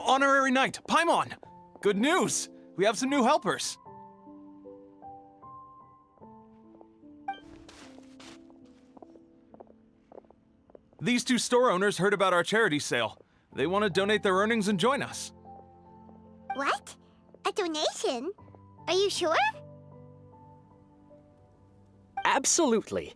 Honorary Knight, Paimon! Good news! We have some new helpers! These two store owners heard about our charity sale. They want to donate their earnings and join us. What? A donation? Are you sure? Absolutely.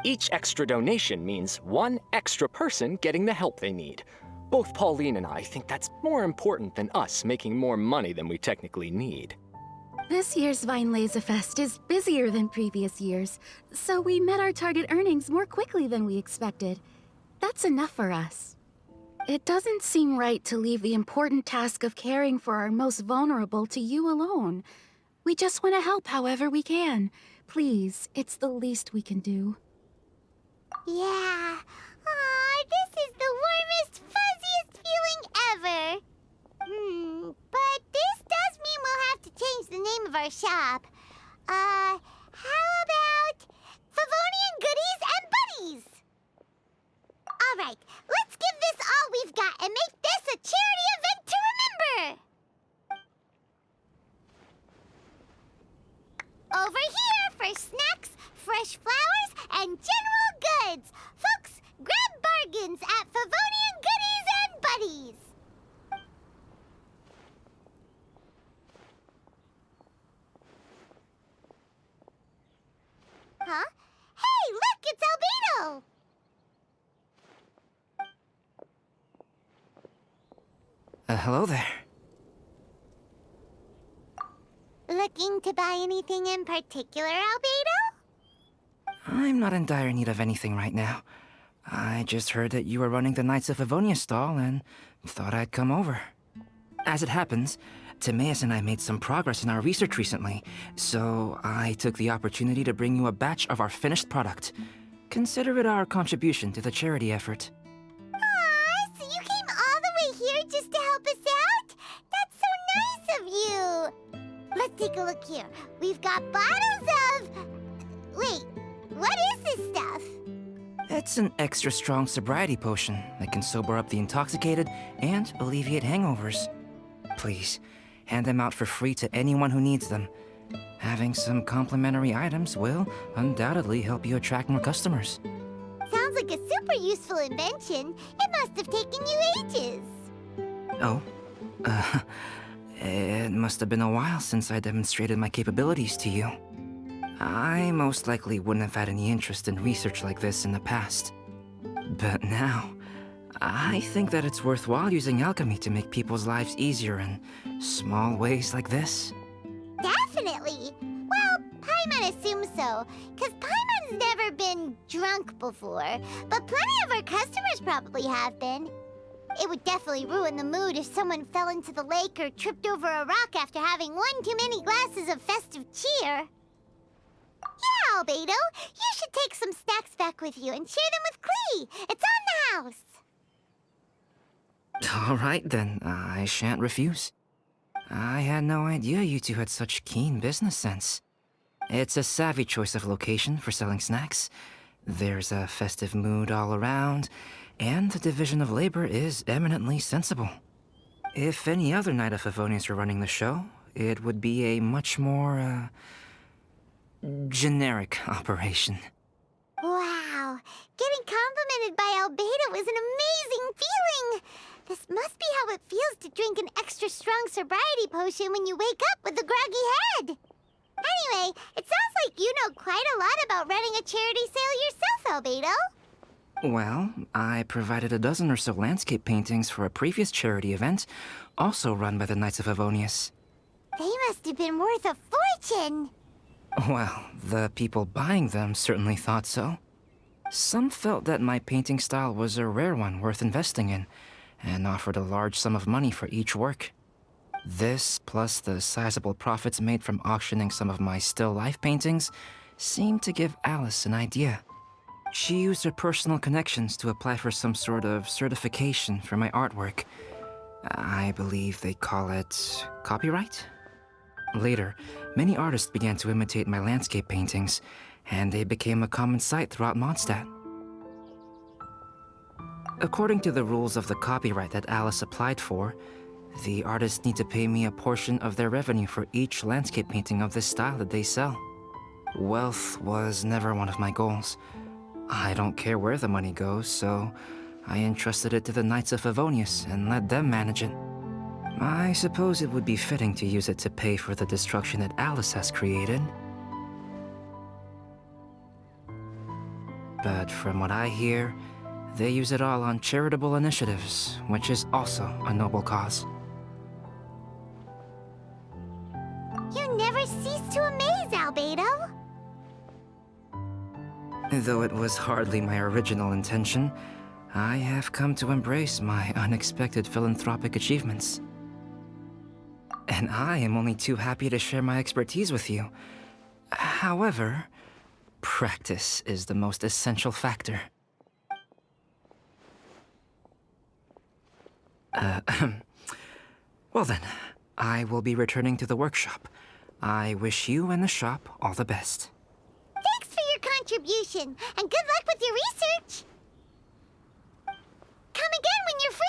Each extra donation means one extra person getting the help they need. Both Pauline and I think that's more important than us making more money than we technically need. This year's Vine Laser Fest is busier than previous years, so we met our target earnings more quickly than we expected. That's enough for us. It doesn't seem right to leave the important task of caring for our most vulnerable to you alone. We just want to help however we can. Please, it's the least we can do. Yeah. Aw, this is the warmest, fuzziest feeling ever. But this does mean we'll have to change the name of our shop. How about Favonian Goodies and Buddies? All right, let's give this all we've got and make this a charity event to remember. Over here for snacks, fresh flowers, and general goods. Folks, grab bargains at Favonian Goodies and Buddies. Huh? Hey, look, it's Albedo! Hello there. Looking to buy anything in particular, Albedo? I'm not in dire need of anything right now. I just heard that you were running the Knights of Favonian stall and thought I'd come over. As it happens, Timaeus and I made some progress in our research recently, so I took the opportunity to bring you a batch of our finished product. Consider it our contribution to the charity effort. Aw, so you came all the way here just to help us out? That's so nice of you! Let's take a look here. We've got bottles of... Wait, what is this stuff? It's an extra strong sobriety potion that can sober up the intoxicated and alleviate hangovers. Please, hand them out for free to anyone who needs them. Having some complimentary items will undoubtedly help you attract more customers. Sounds like a super useful invention. It must have taken you ages. Oh? It must have been a while since I demonstrated my capabilities to you. I most likely wouldn't have had any interest in research like this in the past. But now, I think that it's worthwhile using alchemy to make people's lives easier in small ways like this. Definitely. Well, Paimon assumes so, because Paimon's never been drunk before, but plenty of our customers probably have been. It would definitely ruin the mood if someone fell into the lake or tripped over a rock after having one too many glasses of festive cheer. Yeah, Albedo, you should take some snacks back with you and share them with Klee. It's on the house. All right then, I shan't refuse. I had no idea you two had such keen business sense. It's a savvy choice of location for selling snacks. There's a festive mood all around, and the division of labor is eminently sensible. If any other Knight of Favonians were running the show, it would be a much more, generic operation. Wow, getting complimented by Albedo was an amazing feeling. This must be how it feels to drink an extra strong sobriety potion when you wake up with a groggy head. Anyway, it sounds like you know quite a lot about running a charity sale yourself, Albedo. Well, I provided a dozen or so landscape paintings for a previous charity event, also run by the Knights of Favonius. They must have been worth a fortune. Well, the people buying them certainly thought so. Some felt that my painting style was a rare one worth investing in, and offered a large sum of money for each work. This, plus the sizable profits made from auctioning some of my still life paintings, seemed to give Alice an idea. She used her personal connections to apply for some sort of certification for my artwork. I believe they call it copyright? Later, many artists began to imitate my landscape paintings, and they became a common sight throughout Mondstadt. According to the rules of the copyright that Alice applied for, the artists need to pay me a portion of their revenue for each landscape painting of this style that they sell. Wealth was never one of my goals. I don't care where the money goes, so I entrusted it to the Knights of Favonius and let them manage it. I suppose it would be fitting to use it to pay for the destruction that Alice has created. But from what I hear, they use it all on charitable initiatives, which is also a noble cause. You never cease to amaze, Albedo. Though it was hardly my original intention, I have come to embrace my unexpected philanthropic achievements. And I am only too happy to share my expertise with you. However, practice is the most essential factor. Well then, I will be returning to the workshop. I wish you and the shop all the best. Thanks for your contribution, and good luck with your research. Come again when you're free.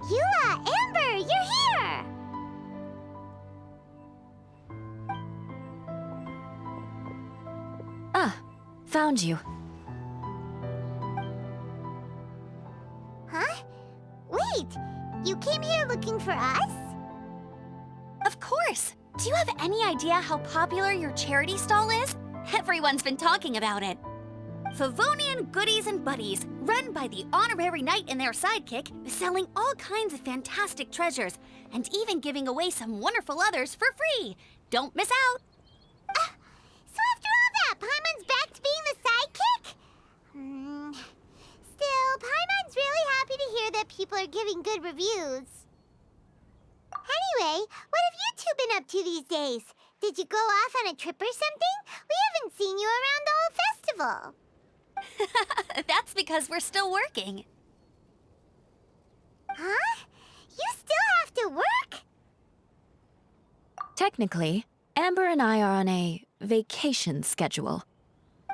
Eula, Amber, you're here! Ah, found you. Huh? Wait, you came here looking for us? Of course! Do you have any idea how popular your charity stall is? Everyone's been talking about it. Favonian Goodies and Buddies, run by the honorary knight and their sidekick, is selling all kinds of fantastic treasures, and even giving away some wonderful others for free. Don't miss out! So after all that, Paimon's back to being the sidekick? Still, Paimon's really happy to hear that people are giving good reviews. Anyway, what have you two been up to these days? Did you go off on a trip or something? We haven't seen you around the whole festival. That's because we're still working. Huh? You still have to work? Technically, Amber and I are on a vacation schedule.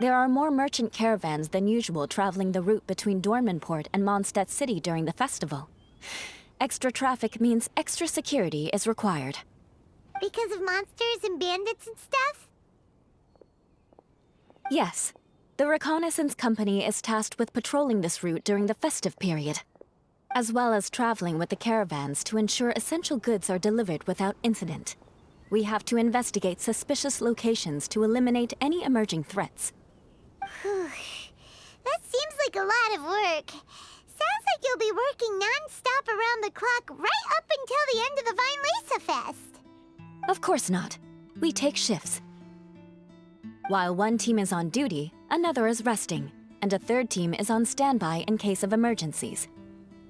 There are more merchant caravans than usual traveling the route between Dormanport and Mondstadt City during the festival. Extra traffic means extra security is required. Because of monsters and bandits and stuff? Yes. The Reconnaissance Company is tasked with patrolling this route during the festive period, as well as traveling with the caravans to ensure essential goods are delivered without incident. We have to investigate suspicious locations to eliminate any emerging threats. That seems like a lot of work. Sounds like you'll be working non-stop around the clock right up until the end of the Vine Lesa Fest. Of course not. We take shifts. While one team is on duty, another is resting, and a third team is on standby in case of emergencies.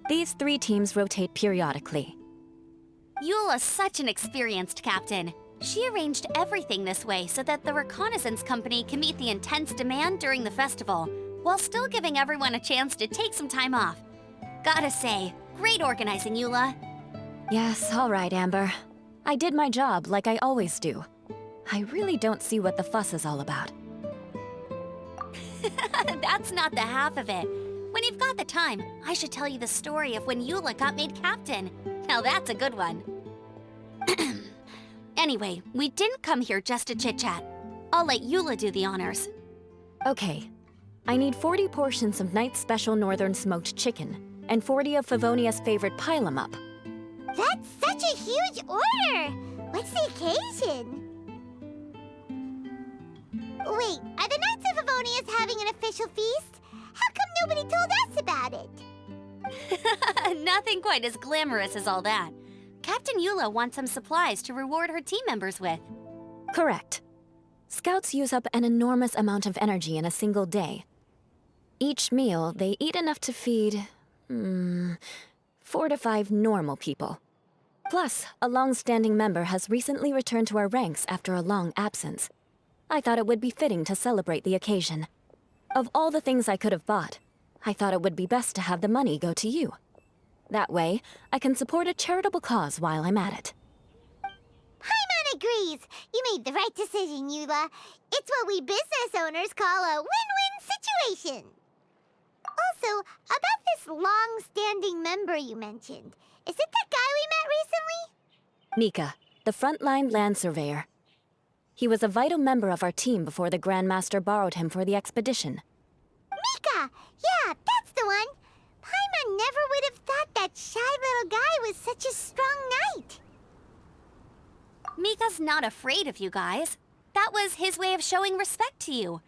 These 3 teams rotate periodically. Eula's such an experienced captain. She arranged everything this way so that the Reconnaissance Company can meet the intense demand during the festival, while still giving everyone a chance to take some time off. Gotta say, great organizing, Eula. Yes, all right, Amber. I did my job like I always do. I really don't see what the fuss is all about. That's not the half of it. When you've got the time, I should tell you the story of when Eula got made captain. Now that's a good one. Anyway, we didn't come here just to chit-chat. I'll let Eula do the honors. Okay. I need 40 portions of Knight's Special Northern Smoked Chicken, and 40 of Favonia's favorite pile-em-up. That's such a huge order! What's the occasion? Wait, are the Knights of Favonia's having an official feast? How come nobody told us about it? Nothing quite as glamorous as all that. Captain Eula wants some supplies to reward her team members with. Correct. Scouts use up an enormous amount of energy in a single day. Each meal, they eat enough to feed, 4 to 5 normal people. Plus, a long-standing member has recently returned to our ranks after a long absence. I thought it would be fitting to celebrate the occasion. Of all the things I could have bought, I thought it would be best to have the money go to you. That way, I can support a charitable cause while I'm at it. Paimon agrees. You made the right decision, Eula. It's what we business owners call a win-win situation. Also, about this long-standing member you mentioned, is it that guy we met recently? Mika, the frontline land surveyor. He was a vital member of our team before the Grandmaster borrowed him for the expedition. Mika! Yeah, that's the one! Paimon never would have thought that shy little guy was such a strong knight. Mika's not afraid of you guys. That was his way of showing respect to you.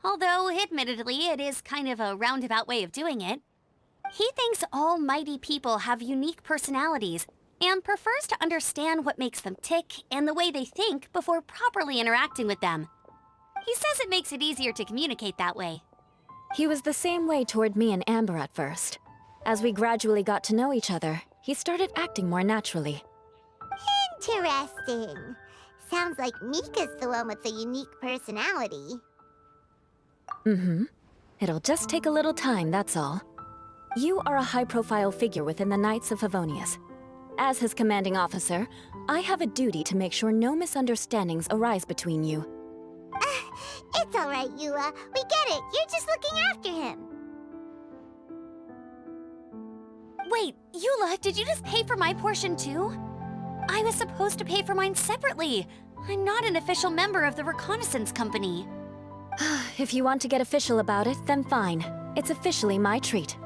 Although, admittedly, it is kind of a roundabout way of doing it. He thinks all mighty people have unique personalities, and prefers to understand what makes them tick and the way they think before properly interacting with them. He says it makes it easier to communicate that way. He was the same way toward me and Amber at first. As we gradually got to know each other, he started acting more naturally. Interesting. Sounds like Mika's the one with the unique personality. It'll just take a little time, that's all. You are a high-profile figure within the Knights of Favonius. As his commanding officer, I have a duty to make sure no misunderstandings arise between you. It's all right, Eula. We get it. You're just looking after him. Wait, Eula, did you just pay for my portion too? I was supposed to pay for mine separately. I'm not an official member of the reconnaissance company. If you want to get official about it, then fine. It's officially my treat.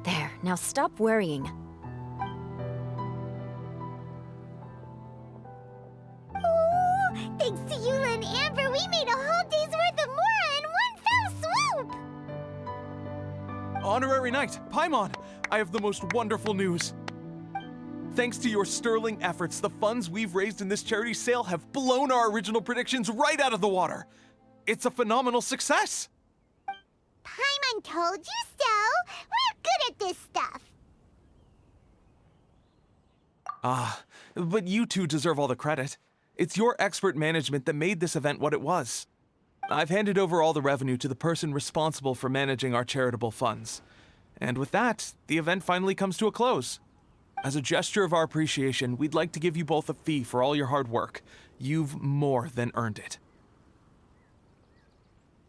There, now stop worrying. Ooh, thanks to Eula and Amber, we made a whole day's worth of Mora in one fell swoop! Honorary Knight, Paimon, I have the most wonderful news. Thanks to your sterling efforts, the funds we've raised in this charity sale have blown our original predictions right out of the water. It's a phenomenal success! Paimon told you so! We're good at this stuff! But you two deserve all the credit. It's your expert management that made this event what it was. I've handed over all the revenue to the person responsible for managing our charitable funds. And with that, the event finally comes to a close. As a gesture of our appreciation, we'd like to give you both a fee for all your hard work. You've more than earned it.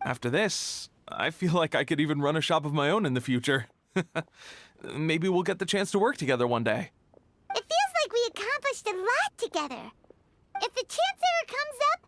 After this, I feel like I could even run a shop of my own in the future. Maybe we'll get the chance to work together one day. It feels like we accomplished a lot together. If the chance ever comes up,